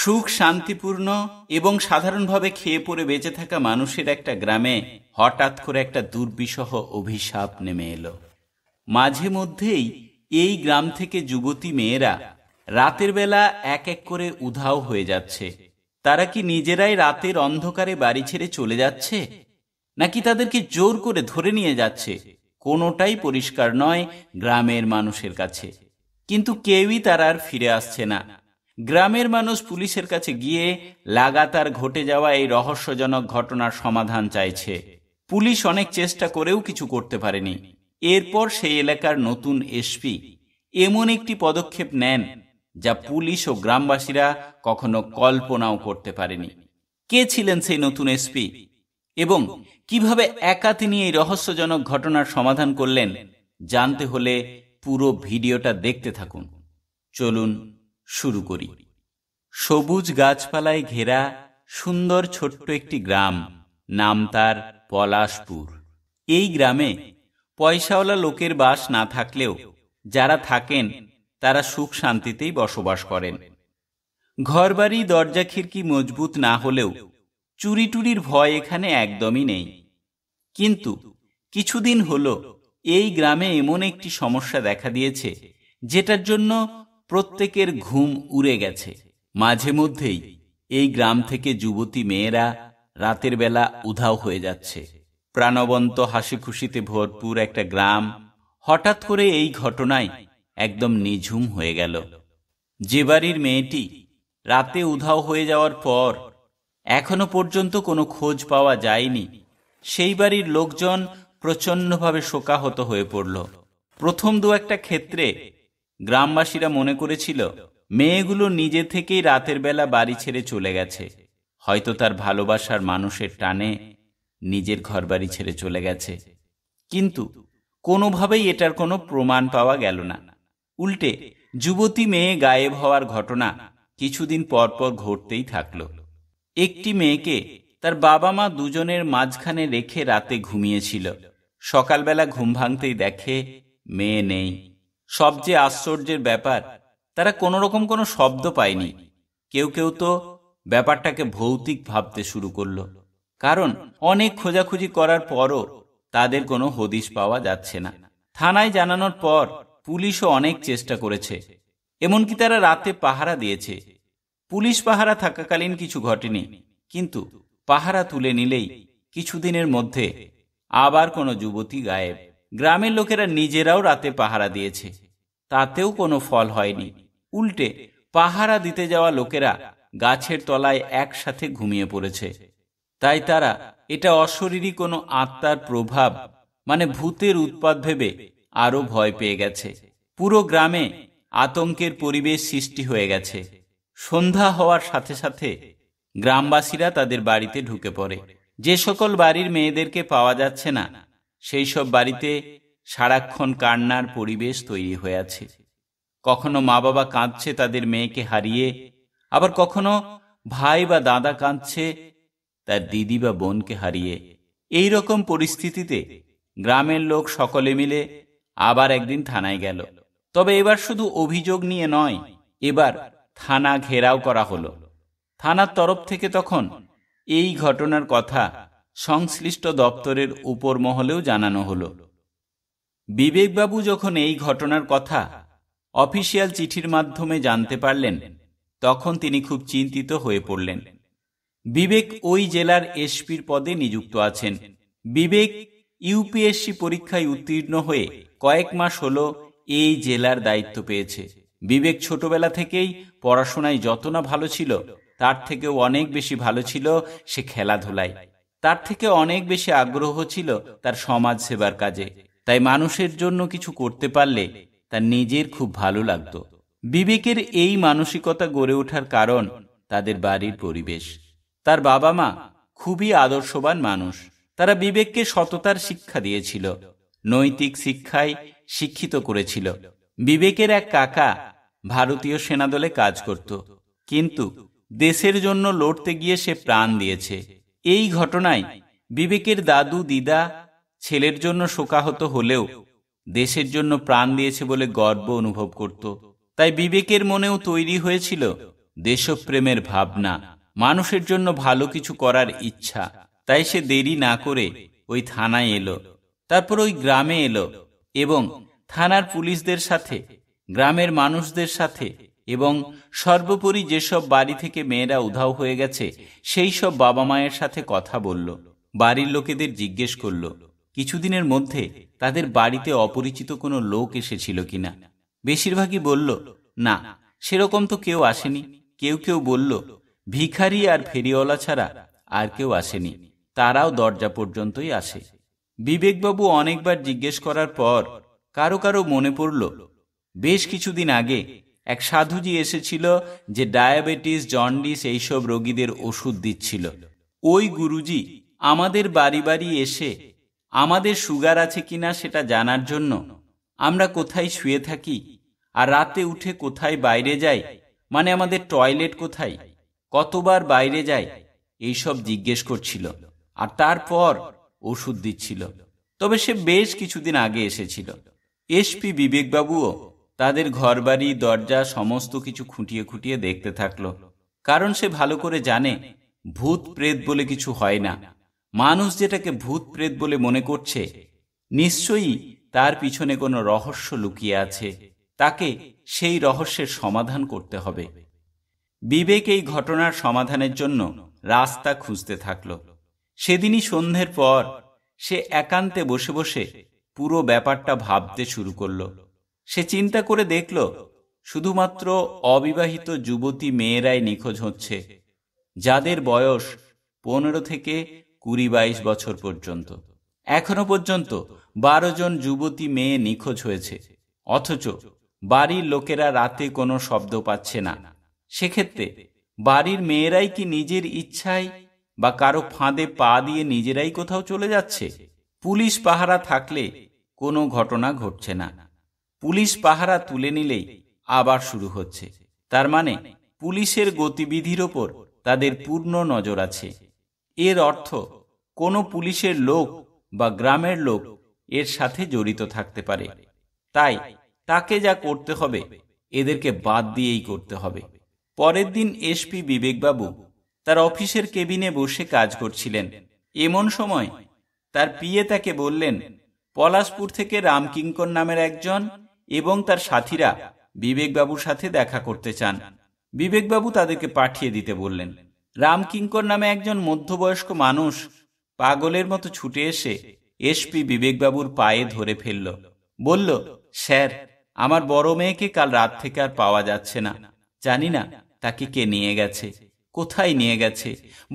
সুখ শান্তিপূর্ণ এবং সাধারণভাবে খেয়ে পরে বেঁচে থাকা মানুষের একটা গ্রামে হঠাৎ করে একটা দুর্বিষহ অভিশাপ নেমে এলো। মাঝে মধ্যেই এই গ্রাম থেকে যুবতী মেয়েরা রাতের বেলা এক এক করে উধাও হয়ে যাচ্ছে। তারা কি নিজেরাই রাতের অন্ধকারে বাড়ি ছেড়ে চলে যাচ্ছে, নাকি তাদেরকে জোর করে ধরে নিয়ে যাচ্ছে, কোনোটাই পরিষ্কার নয় গ্রামের মানুষের কাছে। কিন্তু কেউই তারা আর ফিরে আসছে না। গ্রামের মানুষ পুলিশের কাছে গিয়ে লাগাতার ঘটে যাওয়া এই রহস্যজনক ঘটনার সমাধান চাইছে। পুলিশ অনেক চেষ্টা করেও কিছু করতে পারেনি। এরপর সেই এলাকার নতুন এসপি এমন একটি পদক্ষেপ নেন যা পুলিশ ও গ্রামবাসীরা কখনো কল্পনাও করতে পারেনি। কে ছিলেন সেই নতুন এসপি এবং কিভাবে একা তিনি এই রহস্যজনক ঘটনার সমাধান করলেন, জানতে হলে পুরো ভিডিওটা দেখতে থাকুন। চলুন শুরু করি। সবুজ গাছপালায় ঘেরা সুন্দর ছোট্ট একটি গ্রাম, নাম তার পলাশপুর। এই গ্রামে পয়সাওয়ালা লোকের বাস না থাকলেও যারা থাকেন তারা সুখ শান্তিতেই বসবাস করেন। ঘরবাড়ি দরজা খিড়কি মজবুত না হলেও চুরি টুরির ভয় এখানে একদমই নেই। কিন্তু কিছুদিন হলো এই গ্রামে এমন একটি সমস্যা দেখা দিয়েছে যেটার জন্য প্রত্যেকের ঘুম উড়ে গেছে। মাঝে মধ্যেই এই গ্রাম থেকে যুবতী মেয়েরা রাতের বেলা উধাও হয়ে যাচ্ছে। প্রাণবন্ত হাসি খুশিতে ভরপুর একটা গ্রাম হঠাৎ করে এই ঘটনায় একদম নিঝুম হয়ে গেল। যে বাড়ির মেয়েটি রাতে উধাও হয়ে যাওয়ার পর এখনো পর্যন্ত কোনো খোঁজ পাওয়া যায়নি, সেই বাড়ির লোকজন প্রচণ্ডভাবে শোকাহত হয়ে পড়ল। প্রথম দু একটা ক্ষেত্রে গ্রামবাসীরা মনে করেছিল মেয়েগুলো নিজে থেকেই রাতের বেলা বাড়ি ছেড়ে চলে গেছে, হয়তো তার ভালোবাসার মানুষের টানে নিজের ঘরবাড়ি ছেড়ে চলে গেছে। কিন্তু কোনোভাবেই এটার কোনো প্রমাণ পাওয়া গেল না। উল্টে যুবতী মেয়ে গায়েব হওয়ার ঘটনা কিছুদিন পর পর ঘটতেই থাকল। একটি মেয়েকে তার বাবা মা দুজনের মাঝখানে রেখে রাতে ঘুমিয়েছিল। সকালবেলা ঘুম ভাঙতেই দেখে মেয়ে নেই। সবচেয়ে আশ্চর্যের ব্যাপার, তারা কোনোরকম কোনো শব্দ পায়নি। কেউ কেউ তো ব্যাপারটাকে ভৌতিক ভাবতে শুরু করলো, কারণ অনেক খোঁজাখুঁজি করার পরও তাদের কোনো হদিশ পাওয়া যাচ্ছে না। থানায় জানানোর পর পুলিশও অনেক চেষ্টা করেছে, এমনকি তারা রাতে পাহারা দিয়েছে। পুলিশ পাহারা থাকাকালীন কিছু ঘটেনি, কিন্তু পাহারা তুলে নিলেই কিছুদিনের মধ্যে আবার কোনো যুবতী গায়েব। গ্রামের লোকেরা নিজেরাও রাতে পাহারা দিয়েছে, তাতেও কোনো ফল হয়নি। উল্টে পাহারা দিতে যাওয়া লোকেরা গাছের তলায় একসাথে ঘুমিয়ে পড়েছে। তাই তারা এটা অশরীরী কোনো আত্মার প্রভাব, মানে ভূতের উৎপাত ভেবে আরো ভয় পেয়ে গেছে। পুরো গ্রামে আতঙ্কের পরিবেশ সৃষ্টি হয়ে গেছে। সন্ধ্যা হওয়ার সাথে সাথে গ্রামবাসীরা তাদের বাড়িতে ঢুকে পড়ে। যে সকল বাড়ির মেয়েদেরকে পাওয়া যাচ্ছে না, সেই সব বাড়িতে সারাক্ষণ কান্নার পরিবেশ তৈরি হয়ে আছে। কখনো মা বাবা কাঁদছে তাদের মেয়েকে হারিয়ে, আবার কখনো ভাই বা দাদা কাঁদছে তার দিদি বা বোনকে হারিয়ে। এই রকম পরিস্থিতিতে গ্রামের লোক সকলে মিলে আবার একদিন থানায় গেল। তবে এবার শুধু অভিযোগ নিয়ে নয়, এবার থানা ঘেরাও করা হলো। থানার তরফ থেকে তখন এই ঘটনার কথা সংশ্লিষ্ট দপ্তরের উপর মহলেও জানানো হলো। বিবেকবাবু যখন এই ঘটনার কথা অফিসিয়াল চিঠির মাধ্যমে জানতে পারলেন, তখন তিনি খুব চিন্তিত হয়ে পড়লেন। বিবেক ওই জেলার এসপির পদে নিযুক্ত আছেন। বিবেক ইউপিএসসি পরীক্ষায় উত্তীর্ণ হয়ে কয়েক মাস হলো এই জেলার দায়িত্ব পেয়েছে। বিবেক ছোটবেলা থেকেই পড়াশোনায় যত না ভালো ছিল, তার থেকেও অনেক বেশি ভালো ছিল সে খেলাধুলায়। তার থেকে অনেক বেশি আগ্রহ ছিল তার সমাজ সেবার কাজে। তাই মানুষের জন্য কিছু করতে পারলে তার নিজের খুব ভালো লাগতো। বিবেকের এই মানসিকতা গড়ে ওঠার কারণ তাদের বাড়ির পরিবেশ। তার বাবা মা খুবই আদর্শবান মানুষ। তারা বিবেককে সততার শিক্ষা দিয়েছিল, নৈতিক শিক্ষায় শিক্ষিত করেছিল। বিবেকের এক কাকা ভারতীয় সেনাদলে কাজ করত, কিন্তু দেশের জন্য লড়তে গিয়ে সে প্রাণ দিয়েছে। এই ঘটনায় বিবেকের দাদু দিদা ছেলের জন্য শোকাহত হলেও দেশের জন্য প্রাণ দিয়েছে বলে গর্ব অনুভব করত। তাই বিবেকের মনেও তৈরি হয়েছিল দেশপ্রেমের ভাবনা, মানুষের জন্য ভালো কিছু করার ইচ্ছা। তাই সে দেরি না করে ওই থানায় এলো, তারপর ওই গ্রামে এলো এবং থানার পুলিশদের সাথে, গ্রামের মানুষদের সাথে এবং সর্বোপরি যেসব বাড়ি থেকে মেয়েরা উধাও হয়ে গেছে সেই সব বাবা মায়ের সাথে কথা বলল। বাড়ির লোকেদের জিজ্ঞেস করল কিছুদিনের মধ্যে তাদের বাড়িতে অপরিচিত কোনো লোক এসেছিল কিনা। বেশিরভাগই বলল না, সেরকম তো কেউ আসেনি। কেউ কেউ বলল ভিখারি আর ফেরিওয়ালা ছাড়া আর কেউ আসেনি, তারাও দরজা পর্যন্তই আসে। বিবেকবাবু অনেকবার জিজ্ঞেস করার পর কারো কারো মনে পড়ল বেশ কিছুদিন আগে এক সাধুজি এসেছিল যে ডায়াবেটিস, জন্ডিস এইসব রোগীদের ওষুধ দিচ্ছিল। ওই গুরুজি আমাদের বাড়ি বাড়ি এসে আমাদের সুগার আছে কিনা সেটা জানার জন্য, আমরা কোথায় শুয়ে থাকি আর রাতে উঠে কোথায় বাইরে যাই, মানে আমাদের টয়লেট কোথায়, কতবার বাইরে যাই, এইসব জিজ্ঞেস করছিল আর তারপর ওষুধ দিচ্ছিল। তবে সে বেশ কিছুদিন আগে এসেছিল। এসপি বিবেকবাবুও তাদের ঘরবাড়ি, দরজা সমস্ত কিছু খুঁটিয়ে খুঁটিয়ে দেখতে থাকলো, কারণ সে ভালো করে জানে ভূত প্রেত বলে কিছু হয় না। মানুষ যেটাকে ভূত প্রেত বলে মনে করছে নিশ্চয়ই তার পিছনে কোনো রহস্য লুকিয়ে আছে, তাকে সেই রহস্যের সমাধান করতে হবে। বিবেক এই ঘটনার সমাধানের জন্য রাস্তা খুঁজতে থাকল। সেদিনই সন্ধ্যের পর সে একান্তে বসে বসে পুরো ব্যাপারটা ভাবতে শুরু করল। সে চিন্তা করে দেখল শুধুমাত্র অবিবাহিত যুবতী মেয়েরাই নিখোঁজ হচ্ছে, যাদের বয়স 15 থেকে 20-22 বছর পর্যন্ত। এখনো পর্যন্ত 12 জন যুবতী মেয়ে নিখোঁজ হয়েছে, অথচ বাড়ির লোকেরা রাতে কোনো শব্দ পাচ্ছে না। সেক্ষেত্রে বাড়ির মেয়েরাই কি নিজের ইচ্ছায় বা কারো ফাঁদে পা দিয়ে নিজেরাই কোথাও চলে যাচ্ছে? পুলিশ পাহারা থাকলে কোনো ঘটনা ঘটছে না, পুলিশ পাহারা তুলে নিলেই আবার শুরু হচ্ছে। তার মানে পুলিশের গতিবিধির ওপর তাদের পূর্ণ নজর আছে। এর অর্থ কোনো পুলিশের লোক বা গ্রামের লোক এর সাথে জড়িত থাকতে পারে। তাই তাকে যা করতে হবে এদেরকে বাদ দিয়েই করতে হবে। পরের দিন এসপি বিবেকবাবু তার অফিসের কেবিনে বসে কাজ করছিলেন। এমন সময় তার পিএ তাকে বললেন পলাশপুর থেকে রামকিঙ্কর নামের একজন এবং তার সাথীরা বিবেকবাবুর সাথে দেখা করতে চান। বিবেকবাবু তাদেরকে পাঠিয়ে দিতে বললেন। রামকিঙ্কর নামে একজন মধ্যবয়স্ক মানুষ পাগলের মতো ছুটে এসে এসপি বিবেকবাবুর পায়ে ধরে ফেলল। বলল, স্যার, আমার বড় মেয়েকে কাল রাত থেকে আর পাওয়া যাচ্ছে না। জানি না তাকে কে নিয়ে গেছে, কোথায় নিয়ে গেছে,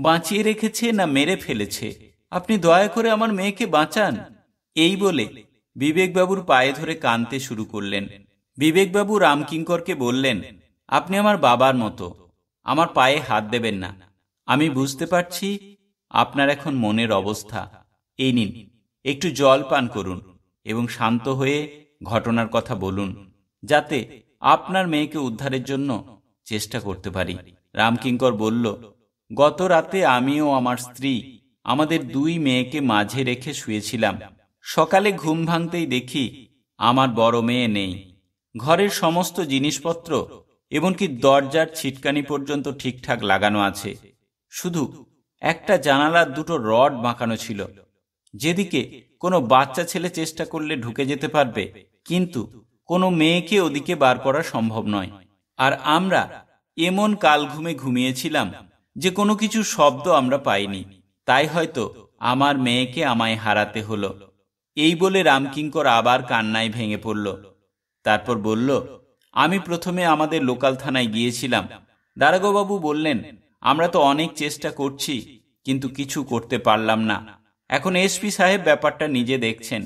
বাঁচিয়ে রেখেছে না মেরে ফেলেছে। আপনি দয়া করে আমার মেয়েকে বাঁচান। এই বলে বিবেকবাবুর পায়ে ধরে কাঁদতে শুরু করলেন। বিবেকবাবু রামকিঙ্করকে বললেন, আপনি আমার বাবার মতো, আমার পায়ে হাত দেবেন না। আমি বুঝতে পারছি আপনার এখন মনের অবস্থা। এই নিন, একটু জল পান করুন এবং শান্ত হয়ে ঘটনার কথা বলুন, যাতে আপনার মেয়েকে উদ্ধারের জন্য চেষ্টা করতে পারি। রামকিঙ্কর বলল, গত রাতে আমিও আমার স্ত্রী আমাদের 2 মেয়েকে মাঝে রেখে শুয়েছিলাম। সকালে ঘুম ভাঙতেই দেখি আমার বড় মেয়ে নেই। ঘরের সমস্ত জিনিসপত্র এমনকি দরজার ছিটকানি পর্যন্ত ঠিকঠাক লাগানো আছে, শুধু একটা জানালার 2টো রড বাঁকানো ছিল, যেদিকে কোনো বাচ্চা ছেলে চেষ্টা করলে ঢুকে যেতে পারবে, কিন্তু কোনো মেয়েকে ওদিকে বার করা সম্ভব নয়। আর আমরা এমন কাল ঘুমে ঘুমিয়েছিলাম যে কোনো কিছু শব্দ আমরা পাইনি। তাই হয়তো আমার মেয়েকে আমায় হারাতে হলো। এই বলে রামকিঙ্কর আবার কান্নায় ভেঙে পড়ল। তারপর বলল, আমি প্রথমে আমাদের লোকাল থানায় গিয়েছিলাম। দারোগাবাবু বললেন, আমরা তো অনেক চেষ্টা করছি কিন্তু কিছু করতে পারলাম না। এখন এসপি সাহেব ব্যাপারটা নিজে দেখছেন,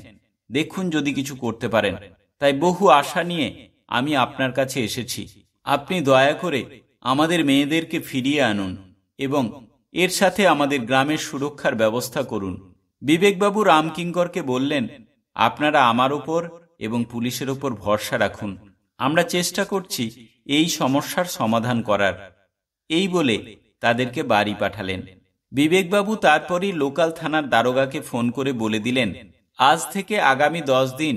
দেখুন যদি কিছু করতে পারেন। তাই বহু আশা নিয়ে আমি আপনার কাছে এসেছি। আপনি দয়া করে আমাদের মেয়েদেরকে ফিরিয়ে আনুন এবং এর সাথে আমাদের গ্রামের সুরক্ষার ব্যবস্থা করুন। বিবেকবাবু রামকিঙ্করকে বললেন, আপনারা আমার ওপর এবং পুলিশের ওপর ভরসা রাখুন, আমরা চেষ্টা করছি এই সমস্যার সমাধান করার। এই বলে তাদেরকে বাড়ি পাঠালেন। বিবেকবাবু তারপরই লোকাল থানার দারোগাকে ফোন করে বলে দিলেন, আজ থেকে আগামী 10 দিন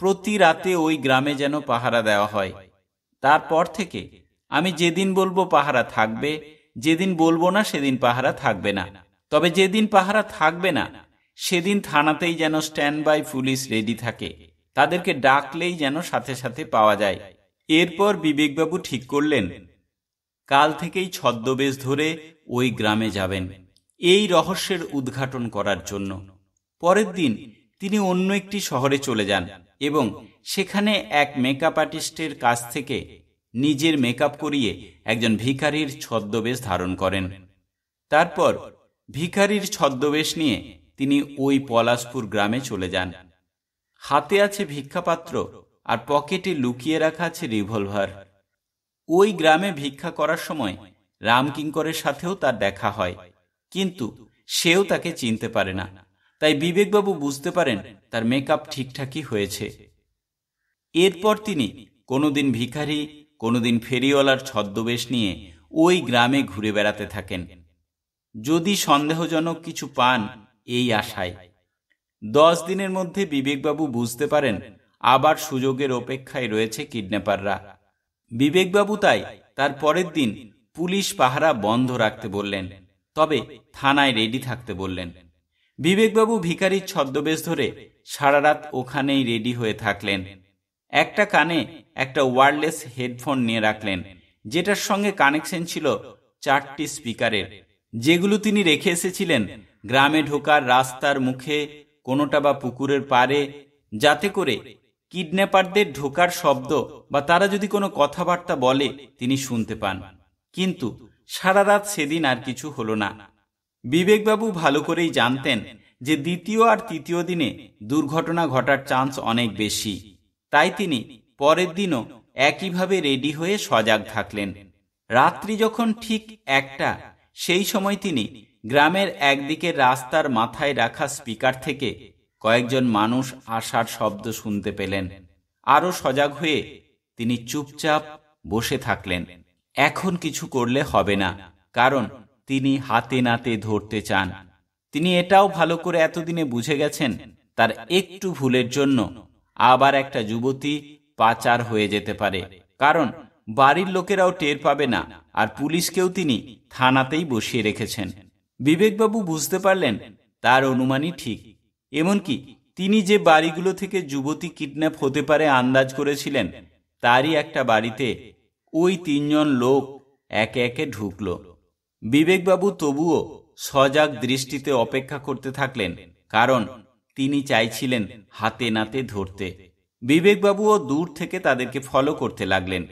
প্রতি রাতে ওই গ্রামে যেন পাহারা দেওয়া হয়। তারপর থেকে আমি যেদিন বলবো পাহারা থাকবে, যেদিন বলবো না সেদিন পাহারা থাকবে না। তবে যেদিন পাহারা থাকবে না সেদিন থানাতেই যেন স্ট্যান্ড বাই পুলিশ রেডি থাকে, তাদেরকে ডাকলেই যেন সাথে সাথে পাওয়া যায়। এরপর বিবেকবাবু ঠিক করলেন কাল থেকেই ছদ্মবেশ ধরে ওই গ্রামে যাবেন এই রহস্যের উদ্ঘাটন করার জন্য। পরের দিন তিনি অন্য একটি শহরে চলে যান এবং সেখানে এক মেকআপ আর্টিস্টের কাছ থেকে নিজের মেকআপ করিয়ে একজন ভিখারির ছদ্মবেশ ধারণ করেন। তারপর ভিখারির ছদ্মবেশ নিয়ে তিনি ওই পলাশপুর গ্রামে চলে যান। হাতে আছে ভিক্ষাপাত্র আর পকেটে লুকিয়ে রাখা আছে রিভলভার। ওই গ্রামে ভিক্ষা করার সময় রামকিঙ্করের সাথেও তার দেখা হয়, কিন্তু সেও তাকে চিনতে পারে না। তাই বিবেকবাবু বুঝতে পারেন তার মেকআপ ঠিকঠাকই হয়েছে। এরপর তিনি কোনোদিন ভিখারি, কোনোদিন ফেরিওয়ালার ছদ্মবেশ নিয়ে ওই গ্রামে ঘুরে বেড়াতে থাকেন, যদি সন্দেহজনক কিছু পান এই আশায়। 10 দিনের মধ্যে বিবেকবাবু বুঝতে পারেন আবার সুযোগের অপেক্ষায় রয়েছে কিডন্যাপাররা। বিবেকবাবু তাই তার পরের দিন পুলিশ পাহারা বন্ধ রাখতে বললেন, তবে থানায় রেডি থাকতে বললেন। বিবেকবাবু ভিখারির ছদ্মবেশ ধরে সারা রাত ওখানেই রেডি হয়ে থাকলেন। একটা কানে একটা ওয়্যারলেস হেডফোন নিয়ে রাখলেন, যেটার সঙ্গে কানেকশন ছিল 4টি স্পিকারের, যেগুলো তিনি রেখে এসেছিলেন গ্রামে ঢোকার রাস্তার মুখে, কোনোটা বা পুকুরের পাড়ে, যাতে করে কিডন্যাপারদের ঢোকার শব্দ বা তারা যদি কোনো কথাবার্তা বলে তিনি শুনতে পান। কিন্তু সারা রাত সেদিন আর কিছু হলো না। বিবেকবাবু ভালো করেই জানতেন যে দ্বিতীয় আর তৃতীয় দিনে দুর্ঘটনা ঘটার চান্স অনেক বেশি। তাই তিনি পরের দিনও একইভাবে রেডি হয়ে সজাগ থাকলেন। রাত্রি যখন ঠিক 1টা, সেই সময় তিনি গ্রামের একদিকে রাস্তার মাথায় রাখা স্পিকার থেকে কয়েকজন মানুষ আসার শব্দ শুনতে পেলেন। আরো সজাগ হয়ে তিনি চুপচাপ বসে থাকলেন। এখন কিছু করলে হবে না, কারণ তিনি হাতে নাতে ধরতে চান। তিনি এটাও ভালো করে এতদিনে বুঝে গেছেন তার একটু ভুলের জন্য আবার একটা যুবতী পাচার হয়ে যেতে পারে, কারণ বাড়ির লোকেরাও টের পাবে না, আর পুলিশকেও তিনি থানাতেই বসিয়ে রেখেছেন। বিবেকবাবু বুঝতে পারলেন তার অনুমানই ঠিক। এমনকি তিনি যে বাড়িগুলো থেকে যুবতী কিডন্যাপ হতে পারে আন্দাজ করেছিলেন, তারই একটা বাড়িতে ওই 3 জন লোক একে একে ঢুকল। বিবেকবাবু তবুও সজাগ দৃষ্টিতে অপেক্ষা করতে থাকলেন, কারণ তিনি চাইছিলেন হাতে নাতে ধরতে। বিবেকবাবুও দূর থেকে তাদেরকে ফলো করতে লাগলেন।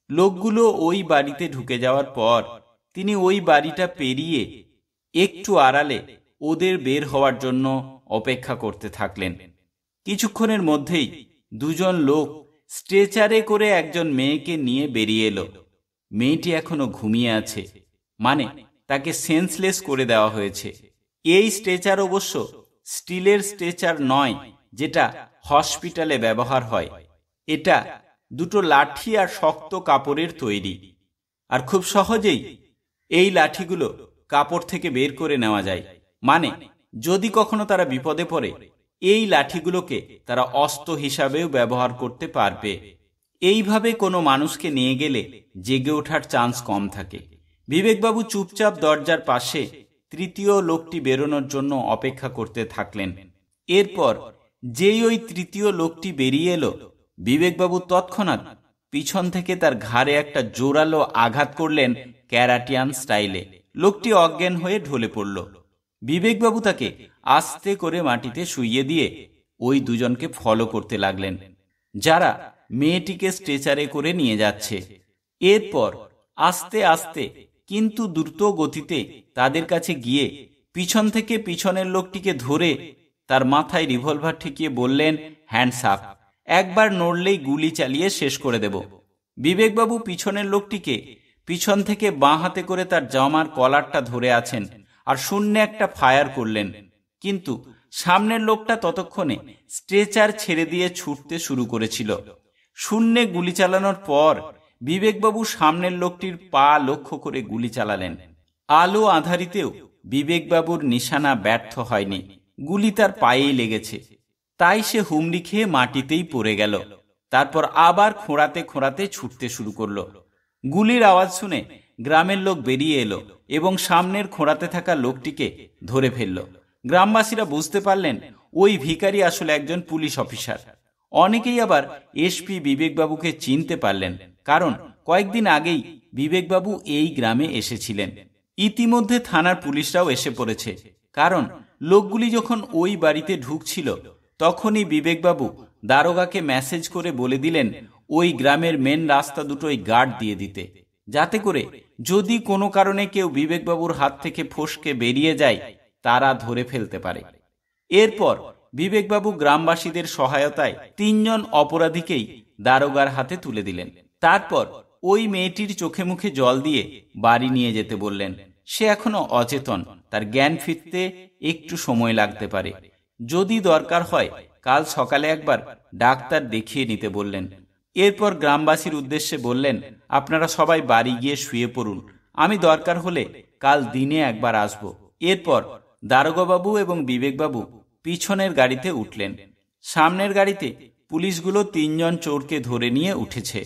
লোকগুলো ওই বাড়িতে ঢুকে যাওয়ার পর তিনি ওই বাড়িটা পেরিয়ে একটু আড়ালে ওদের বের হওয়ার জন্য অপেক্ষা করতে থাকলেন। কিছুক্ষণের মধ্যেই 2 জন লোক স্ট্রেচারে করে একজন মেয়েকে নিয়ে বেরিয়ে এলো। মেয়েটি এখনো ঘুমিয়ে আছে, মানে তাকে সেন্সলেস করে দেওয়া হয়েছে। এই স্ট্রেচার অবশ্য স্টিলের স্ট্রেচার নয়, যেটা হসপিটালে ব্যবহার হয়। এটা 2টো লাঠি আর শক্ত কাপড়ের তৈরি, আর খুব সহজেই এই লাঠিগুলো কাপড় থেকে বের করে নেওয়া যায়। মানে যদি কখনো তারা বিপদে পড়ে, এই লাঠিগুলোকে তারা অস্ত্র হিসাবেও ব্যবহার করতে পারবে। এইভাবে কোনো মানুষকে নিয়ে গেলে জেগে ওঠার চান্স কম থাকে। বিবেকবাবু চুপচাপ দরজার পাশে তৃতীয় লোকটি বেরোনোর জন্য অপেক্ষা করতে থাকলেন। এরপর যেই ওই তৃতীয় লোকটি বেরিয়ে এলো, বিবেকবাবু তৎক্ষণাৎ পিছন থেকে তার ঘাড়ে একটা জোরালো আঘাত করলেন ক্যারাটিয়ান স্টাইলে। লোকটি অজ্ঞান হয়ে ঢলে পড়ল। বিবেকবাবু তাকে আস্তে করে মাটিতে শুইয়ে দিয়ে ওই 2 জনকে ফলো করতে লাগলেন, যারা মেয়েটিকে স্ট্রেচারে করে নিয়ে যাচ্ছে। এরপর আস্তে আস্তে কিন্তু দ্রুত গতিতে তাদের কাছে গিয়ে পিছন থেকে পিছনের লোকটিকে ধরে তার মাথায় রিভলভার ঠেকিয়ে বললেন, হ্যান্ডস আপ, একবার নড়লেই গুলি চালিয়ে শেষ করে দেব। বিবেকবাবু পিছনের লোকটিকে পিছন থেকে বাঁ হাতে করে তার জামার কলারটা ধরে আছেন আর শূন্যে একটা ফায়ার করলেন, কিন্তু সামনের লোকটা ততক্ষণে স্ট্রেচার ছেড়ে দিয়ে ছুটতে শুরু করেছিল। শূন্যে গুলি চালানোর পর বিবেকবাবু সামনের লোকটির পা লক্ষ্য করে গুলি চালালেন। আলো আঁধারিতেও বিবেকবাবুর নিশানা ব্যর্থ হয়নি, গুলি তার পায়েই লেগেছে। তাই সে হুমড়ি খেয়ে মাটিতেই পড়ে গেল। তারপর আবার খোঁড়াতে খোঁড়াতে ছুটতে শুরু করল। গুলির আওয়াজ শুনে গ্রামের লোক বেরিয়ে এলো এবং সামনের খোঁড়াতে থাকা লোকটিকে ধরে ফেলল। গ্রামবাসীরা বুঝতে পারলেন ওই ভিখারি আসলে একজন পুলিশ অফিসার। অনেকেই আবার এসপি বিবেকবাবুকে চিনতে পারলেন, কারণ কয়েকদিন আগেই বিবেকবাবু এই গ্রামে এসেছিলেন। ইতিমধ্যে থানার পুলিশরাও এসে পড়েছে, কারণ লোকগুলি যখন ওই বাড়িতে ঢুকছিল তখনই বিবেকবাবু দারোগাকে মেসেজ করে বলে দিলেন ওই গ্রামের মেন রাস্তা দুটোই গার্ড দিয়ে দিতে, যাতে করে যদি কোনো কারণে কেউ বিবেকবাবুর হাত থেকে ফসকে বেরিয়ে যায় তারা ধরে ফেলতে পারে। এরপর বিবেকবাবু গ্রামবাসীদের সহায়তায় 3 জন অপরাধীকেই দারোগার হাতে তুলে দিলেন। তারপর ওই মেয়েটির চোখে মুখে জল দিয়ে বাড়ি নিয়ে যেতে বললেন। সে এখনো অচেতন, তার জ্ঞান ফিরতে একটু সময় লাগতে পারে। যদি দরকার হয় কাল সকালে একবার ডাক্তার দেখিয়ে নিতে বললেন। এরপর গ্রামবাসীর উদ্দেশ্যে বললেন, আপনারা সবাই বাড়ি গিয়ে শুয়ে পড়ুন, আমি দরকার হলে কাল দিনে একবার আসব। এরপর দারোগাবাবু এবং বিবেকবাবু পিছনের গাড়িতে উঠলেন। সামনের গাড়িতে পুলিশগুলো 3 জন চোরকে ধরে নিয়ে উঠেছে।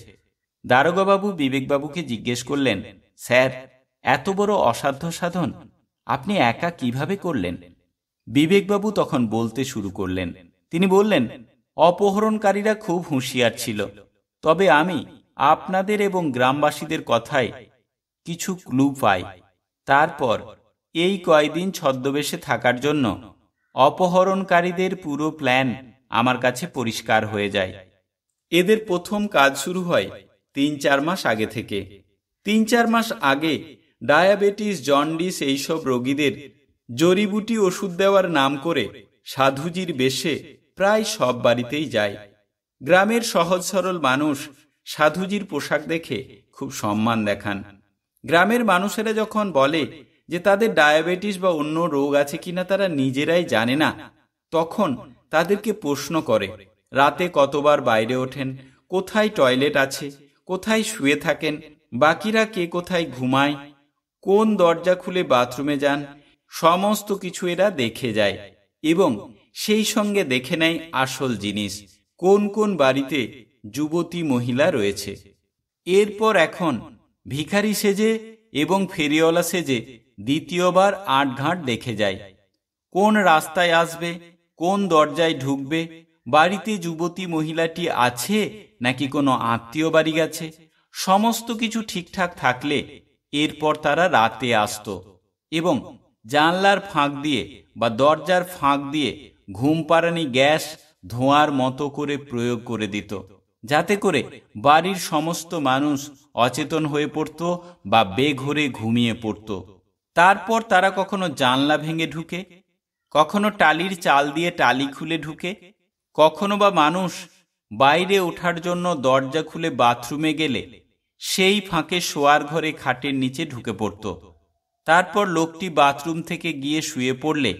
দারোগাবাবু বিবেকবাবুকে জিজ্ঞেস করলেন, স্যার, এত বড় অসাধ্য সাধন আপনি একা কিভাবে করলেন? বিবেকবাবু তখন বলতে শুরু করলেন। তিনি বললেন, অপহরণকারীরা খুব হুঁশিয়ার ছিল, তবে আমি আপনাদের এবং গ্রামবাসীদের কথায় কিছু ক্লু পাই। তারপর এই কয়দিন ছদ্মবেশে থাকার জন্য অপহরণকারীদের পুরো প্ল্যান আমার কাছে পরিষ্কার হয়ে যায়। এদের প্রথম কাজ শুরু হয় 3-4 মাস আগে থেকে। 3-4 মাস আগে ডায়াবেটিস, জন্ডিস এইসব রোগীদের জড়িবুটি ওষুধ দেওয়ার নাম করে সাধুজির বেশে প্রায় সব বাড়িতেই যায়। গ্রামের সহজ সরল মানুষ সাধুজির পোশাক দেখে খুব সম্মান দেখান। গ্রামের মানুষেরা যখন বলে যে তাদের ডায়াবেটিস বা অন্য রোগ আছে কিনা তারা নিজেরাই জানে না, তখন তাদেরকে প্রশ্ন করে রাতে কতবার বাইরে ওঠেন, কোথায় টয়লেট আছে, কোথায় শুয়ে থাকেন, বাকিরা কে কোথায় ঘুমায়, কোন দরজা খুলে বাথরুমে যান, সমস্ত কিছু এরা দেখে যায় এবং সেই সঙ্গে দেখে নেয় আসল জিনিস, কোন কোন বাড়িতে যুবতী মহিলা রয়েছে। এরপর এখন ভিখারি সেজে এবং ফেরিওয়ালা সেজে দ্বিতীয়বার আটঘাট দেখে যায়, কোন রাস্তায় আসবে, কোন দরজায় ঢুকবে, বাড়িতে যুবতী মহিলাটি আছে নাকি কোনো আত্মীয় বাড়ি গেছে। সমস্ত কিছু ঠিকঠাক থাকলে এরপর তারা রাতে আসতো এবং জানলার ফাঁক দিয়ে বা দরজার ফাঁক দিয়ে ঘুম পাড়ানি গ্যাস ধোঁয়ার মতো করে প্রয়োগ করে দিত, যাতে করে বাড়ির সমস্ত মানুষ অচেতন হয়ে পড়ত বা বেঘোরে ঘুমিয়ে পড়ত। তারপর তারা কখনো জানলা ভেঙে ঢুকে, কখনো টালির চাল দিয়ে টালি খুলে ঢুকে, কখনো বা মানুষ বাইরে ওঠার জন্য দরজা খুলে বাথরুমে গেলে সেই ফাঁকে শোয়ার ঘরে খাটের নিচে ঢুকে পড়ত। তারপর লোকটি বাথরুম থেকে গিয়ে শুয়ে পড়লে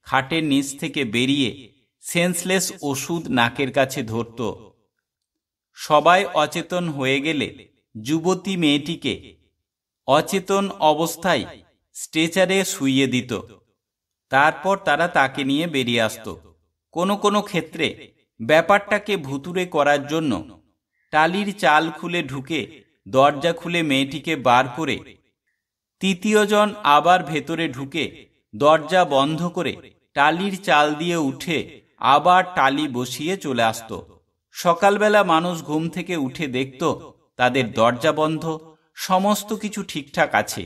খাটের নিচ থেকে বেরিয়ে সেন্সলেস ওষুধ নাকের কাছে ধরত। সবাই অচেতন হয়ে গেলে যুবতী মেয়েটিকে অচেতন অবস্থায় স্ট্রেচারে শুইয়ে দিত। তারপর তারা তাকে নিয়ে বেরিয়ে আসত। কোনো কোনো ক্ষেত্রে ব্যাপারটাকে ভুতুড়ে করার জন্য টালির চাল খুলে ঢুকে দরজা খুলে মেয়েটিকে বার করে তৃতীয় জন আবার ভেতরে ঢুকে দরজা বন্ধ করে টালির চাল দিয়ে উঠে আবার টালি বসিয়ে চলে আসত। সকালবেলা মানুষ ঘুম থেকে উঠে দেখত তাদের দরজা বন্ধ, সমস্ত কিছু ঠিকঠাক আছে,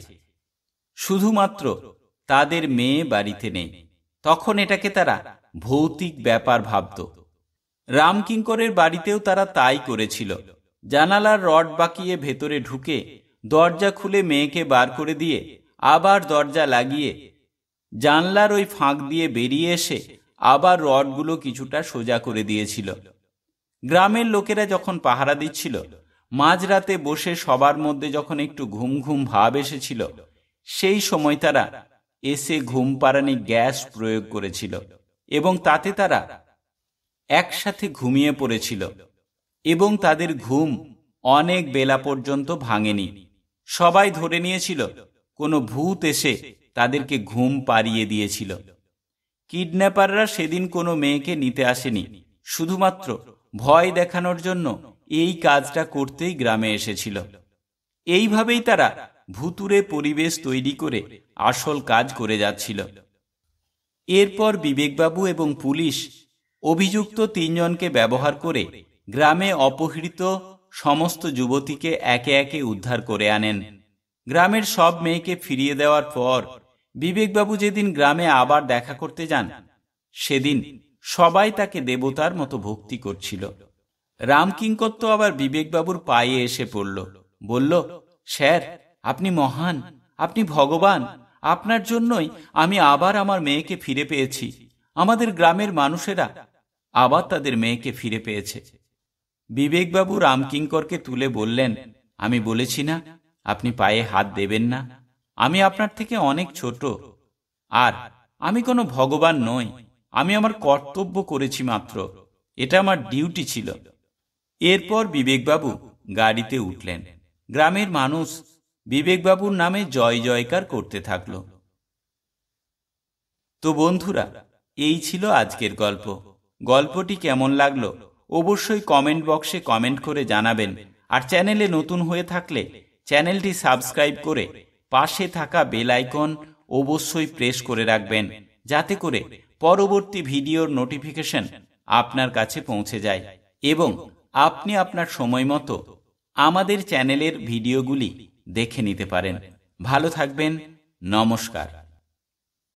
শুধুমাত্র তাদের মেয়ে বাড়িতে নেই। তখন এটাকে তারা ভৌতিক ব্যাপার ভাবত। রামকিঙ্করের বাড়িতেও তারা তাই করেছিল। জানালার রড বাঁকিয়ে ভেতরে ঢুকে দরজা খুলে মেয়েকে বার করে দিয়ে আবার দরজা লাগিয়ে জানলার ওই ফাঁক দিয়ে বেরিয়ে এসে আবার রডগুলো কিছুটা সোজা করে দিয়েছিল। গ্রামের লোকেরা যখন পাহারা দিচ্ছিল, মাঝরাতে বসে সবার মধ্যে যখন একটু ঘুম ঘুম ভাব এসেছিল, সেই সময় তারা এসে ঘুম পাড়ানি গ্যাস প্রয়োগ করেছিল এবং তাতে তারা একসাথে ঘুমিয়ে পড়েছিল এবং তাদের ঘুম অনেক বেলা পর্যন্ত ভাঙেনি। সবাই ধরে নিয়েছিল কোনো ভূত এসে তাদেরকে ঘুম পাড়িয়ে দিয়েছিল। কিডন্যাপাররা সেদিন কোনো মেয়েকে নিতে আসেনি, শুধুমাত্র ভয় দেখানোর জন্য এই কাজটা করতেই গ্রামে এসেছিল। এইভাবেই তারা ভুতুড়ে পরিবেশ তৈরি করে আসল কাজ করে যাচ্ছিল। এরপর বিবেকবাবু এবং পুলিশ অভিযুক্ত 3 জনকে ব্যবহার করে গ্রামে অপহৃত সমস্ত যুবতীকে একে একে উদ্ধার করে আনেন। গ্রামের সব মেয়েকে ফিরিয়ে দেওয়ার পর বিবেকবাবু যেদিন গ্রামে আবার দেখা করতে যান, সেদিন সবাই তাকে দেবতার মতো ভক্তি করছিল। রামকিঙ্কর তো আবার বিবেকবাবুর পায়ে এসে পড়ল, বলল, স্যার, আপনি মহান, আপনি ভগবান, আপনার জন্যই আমি আবার আমার মেয়েকে ফিরে পেয়েছি। আমাদের গ্রামের মানুষেরা আবার তাদের মেয়েকে ফিরে পেয়েছে। বিবেকবাবু রামকিঙ্করকে তুলে বললেন, আমি বলেছি না আপনি পায়ে হাত দেবেন না? আমি আপনার থেকে অনেক ছোট, আর আমি কোনো ভগবান নই। আমি আমার কর্তব্য করেছি মাত্র, এটা আমার ডিউটি ছিল। এরপর বিবেকবাবু গাড়িতে উঠলেন। গ্রামের মানুষ বিবেকবাবুর নামে জয় জয়কার করতে থাকল। তো বন্ধুরা, এই ছিল আজকের গল্প। গল্পটি কেমন লাগলো অবশ্যই কমেন্ট বক্সে কমেন্ট করে জানাবেন। আর চ্যানেলে নতুন হয়ে থাকলে চ্যানেলটি সাবস্ক্রাইব করে পাশে থাকা বেল আইকন অবশ্যই প্রেস করে রাখবেন, যাতে করে পরবর্তী ভিডিওর নোটিফিকেশন আপনার কাছে পৌঁছে যায় এবং আপনি আপনার সময় মতো আমাদের চ্যানেলের ভিডিওগুলি দেখে নিতে পারেন। ভালো থাকবেন। নমস্কার।